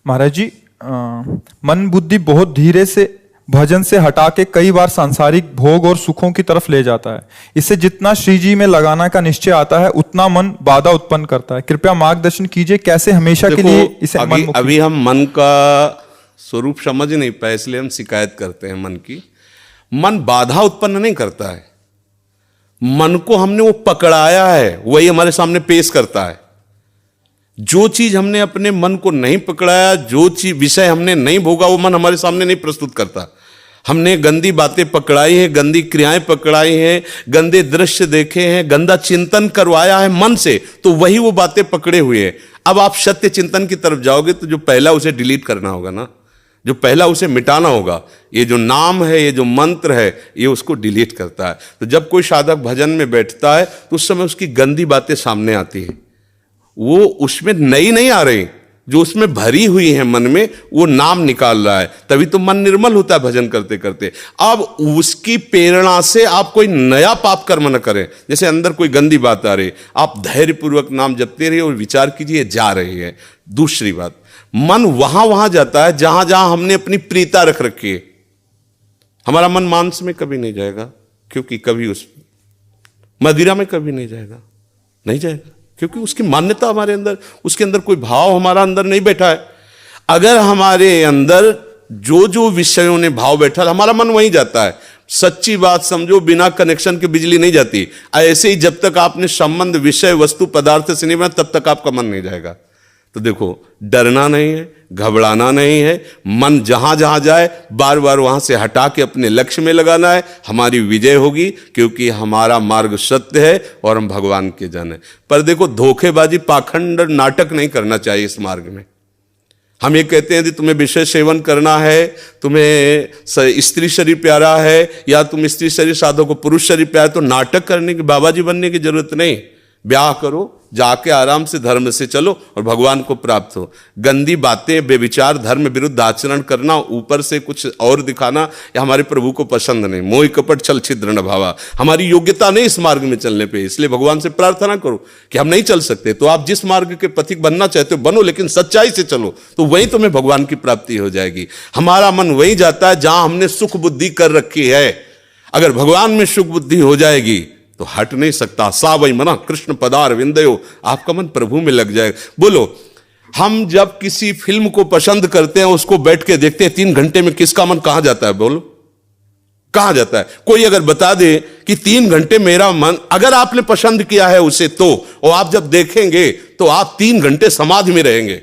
महाराज जी, मन बुद्धि बहुत धीरे से भजन से हटा के कई बार सांसारिक भोग और सुखों की तरफ ले जाता है। इससे जितना श्री जी में लगाना का निश्चय आता है उतना मन बाधा उत्पन्न करता है। कृपया मार्गदर्शन कीजिए कैसे हमेशा के लिए इसे अभी हम मन का स्वरूप समझ नहीं पाए, इसलिए हम शिकायत करते हैं मन की। मन बाधा उत्पन्न नहीं करता है, मन को हमने वो पकड़ाया है, वही हमारे सामने पेश करता है। जो चीज हमने अपने मन को नहीं पकड़ाया, जो चीज विषय हमने नहीं भोगा, वो मन हमारे सामने नहीं प्रस्तुत करता। हमने गंदी बातें पकड़ाई हैं, गंदी क्रियाएं पकड़ाई हैं, गंदे दृश्य देखे हैं, गंदा चिंतन करवाया है मन से, तो वही वो बातें पकड़े हुए हैं। अब आप सत्य चिंतन की तरफ जाओगे तो जो पहला उसे डिलीट करना होगा ना, जो पहला उसे मिटाना होगा। ये जो नाम है, ये जो मंत्र है, ये उसको डिलीट करता है। तो जब कोई साधक भजन में बैठता है तो उस समय उसकी गंदी बातें सामने आती है। वो उसमें नई नहीं आ रही, जो उसमें भरी हुई है मन में, वो नाम निकाल रहा है। तभी तो मन निर्मल होता है भजन करते करते। अब उसकी प्रेरणा से आप कोई नया पाप कर्म न करें। जैसे अंदर कोई गंदी बात आ रही, आप धैर्यपूर्वक नाम जपते रहिए और विचार कीजिए जा रही है। दूसरी बात, मन वहां जाता है जहां जहां हमने अपनी प्रीता रख रखी है। हमारा मन मांस में कभी नहीं जाएगा, क्योंकि कभी उस मदिरा में कभी नहीं जाएगा, नहीं जाएगा, क्योंकि उसकी मान्यता हमारे अंदर, उसके अंदर कोई भाव हमारा अंदर नहीं बैठा है। अगर हमारे अंदर जो जो विषयों ने भाव बैठा, हमारा मन वहीं जाता है। सच्ची बात समझो, बिना कनेक्शन के बिजली नहीं जाती। ऐसे ही जब तक आपने संबंध विषय वस्तु पदार्थ से नहीं बना, तब तक आपका मन नहीं जाएगा। तो देखो, डरना नहीं है, घबराना नहीं है। मन जहां जहां जाए बार बार वहां से हटा के अपने लक्ष्य में लगाना है। हमारी विजय होगी, क्योंकि हमारा मार्ग सत्य है और हम भगवान के जन हैं। पर देखो, धोखेबाजी, पाखंड, नाटक नहीं करना चाहिए इस मार्ग में। हम ये कहते हैं कि तुम्हें विषय सेवन करना है, तुम्हें स्त्री शरीर प्यारा है, या तुम स्त्री शरीर साधो को पुरुष शरीर प्यारा, तो नाटक करने की, बाबा जी बनने की जरूरत नहीं। ब्याह करो, जाके आराम से धर्म से चलो और भगवान को प्राप्त हो। गंदी बातें, बेविचार, धर्म विरुद्ध आचरण करना, ऊपर से कुछ और दिखाना, या हमारे प्रभु को पसंद नहीं। मोह कपट छल छिद्र न भावा, हमारी योग्यता नहीं इस मार्ग में चलने पे। इसलिए भगवान से प्रार्थना करो कि हम नहीं चल सकते, तो आप जिस मार्ग के पथिक बनना चाहते हो बनो, लेकिन सच्चाई से चलो, तो वहीं तुम्हें भगवान की प्राप्ति हो जाएगी। हमारा मन वहीं जाता है जहां हमने सुख बुद्धि कर रखी है। अगर भगवान में सुख बुद्धि हो जाएगी तो हट नहीं सकता। सा वही मना कृष्ण पदार विंदयो, आपका मन प्रभु में लग जाएगा। बोलो, हम जब किसी फिल्म को पसंद करते हैं, उसको बैठ के देखते हैं, 3 घंटे में किसका मन कहां जाता है? बोलो, कहां जाता है? कोई अगर बता दे कि 3 घंटे मेरा मन, अगर आपने पसंद किया है उसे, तो और आप जब देखेंगे तो आप 3 घंटे समाधि में रहेंगे,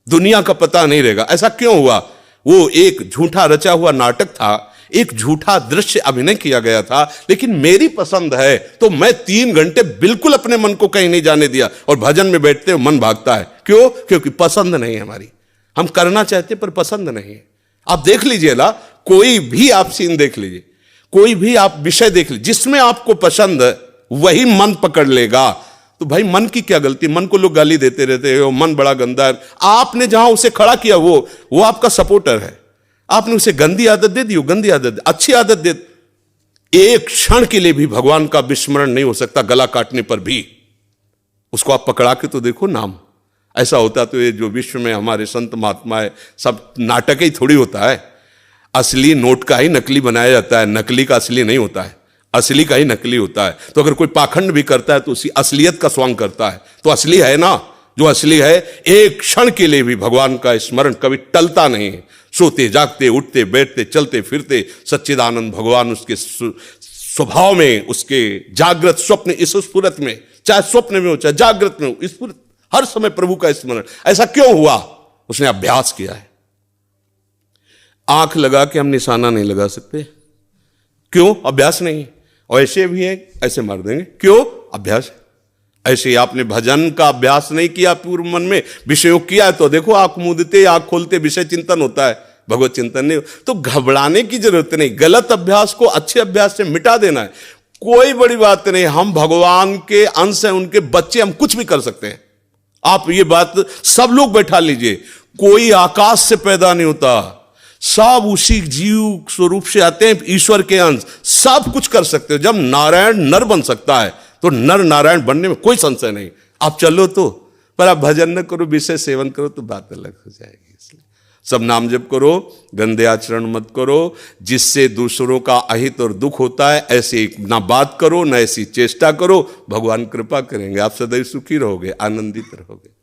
दुनिया का पता नहीं रहेगा। ऐसा क्यों हुआ? वो एक झूठा रचा हुआ नाटक था, एक झूठा दृश्य अभिनय किया गया था, लेकिन मेरी पसंद है तो मैं 3 घंटे बिल्कुल अपने मन को कहीं नहीं जाने दिया। और भजन में बैठते मन भागता है। क्यों? क्योंकि पसंद नहीं है हमारी। हम करना चाहते पर पसंद नहीं है। आप देख लीजिए ना, कोई भी आप सीन देख लीजिए, कोई भी आप विषय देख लीजिए, जिसमें आपको पसंद है वही मन पकड़ लेगा। तो भाई, मन की क्या गलती? मन को लोग गाली देते रहते हो, मन बड़ा गंदा है। आपने जहां उसे खड़ा किया, वो आपका सपोर्टर है। आपने उसे गंदी आदत दे दी, गंदी आदत, अच्छी आदत दे। एक क्षण के लिए भी भगवान का विस्मरण नहीं हो सकता, गला काटने पर भी। उसको आप पकड़ा के तो देखो नाम। ऐसा होता तो ये जो विश्व में हमारे संत महात्मा है, सब नाटक ही थोड़ी होता है। असली नोट का ही नकली बनाया जाता है, नकली का असली नहीं होता है, असली का ही नकली होता है। तो अगर कोई पाखंड भी करता है तो उसी असलियत का स्वांग करता है, तो असली है ना। जो असली है, एक क्षण के लिए भी भगवान का स्मरण कभी टलता नहीं है। सोते जागते, उठते बैठते, चलते फिरते सच्चिदानंद भगवान उसके स्वभाव में, उसके जागृत स्वप्न इस स्फुरत में, चाहे स्वप्न में हो चाहे जागृत में हो, स्फुरत हर समय प्रभु का स्मरण। ऐसा क्यों हुआ? उसने अभ्यास किया है। आंख लगा के हम निशाना नहीं लगा सकते। क्यों? अभ्यास नहीं। और ऐसे भी है, ऐसे मार देंगे। क्यों? अभ्यास। ऐसे ही आपने भजन का अभ्यास नहीं किया, पूर्व मन में विषयों किया है, तो देखो आंख मूंदते, आंख खोलते विषय चिंतन होता है, भगवत चिंतन नहीं। तो घबराने की जरूरत नहीं। गलत अभ्यास को अच्छे अभ्यास से मिटा देना है। कोई बड़ी बात नहीं। हम भगवान के अंश हैं, उनके बच्चे, हम कुछ भी कर सकते हैं। आप ये बात सब लोग बैठा लीजिए, कोई आकाश से पैदा नहीं होता, सब उसी जीव स्वरूप से आते हैं, ईश्वर के अंश। सब कुछ कर सकते हो। जब नारायण नर बन सकता है तो नर नारायण बनने में कोई संशय नहीं। आप चलो तो पर आप भजन न करो, विषय सेवन करो तो बात अलग हो जाएगी। इसलिए सब नाम जप करो, गंदे आचरण मत करो, जिससे दूसरों का अहित और दुख होता है ऐसे ना बात करो, ना ऐसी चेष्टा करो। भगवान कृपा करेंगे, आप सदैव सुखी रहोगे, आनंदित रहोगे।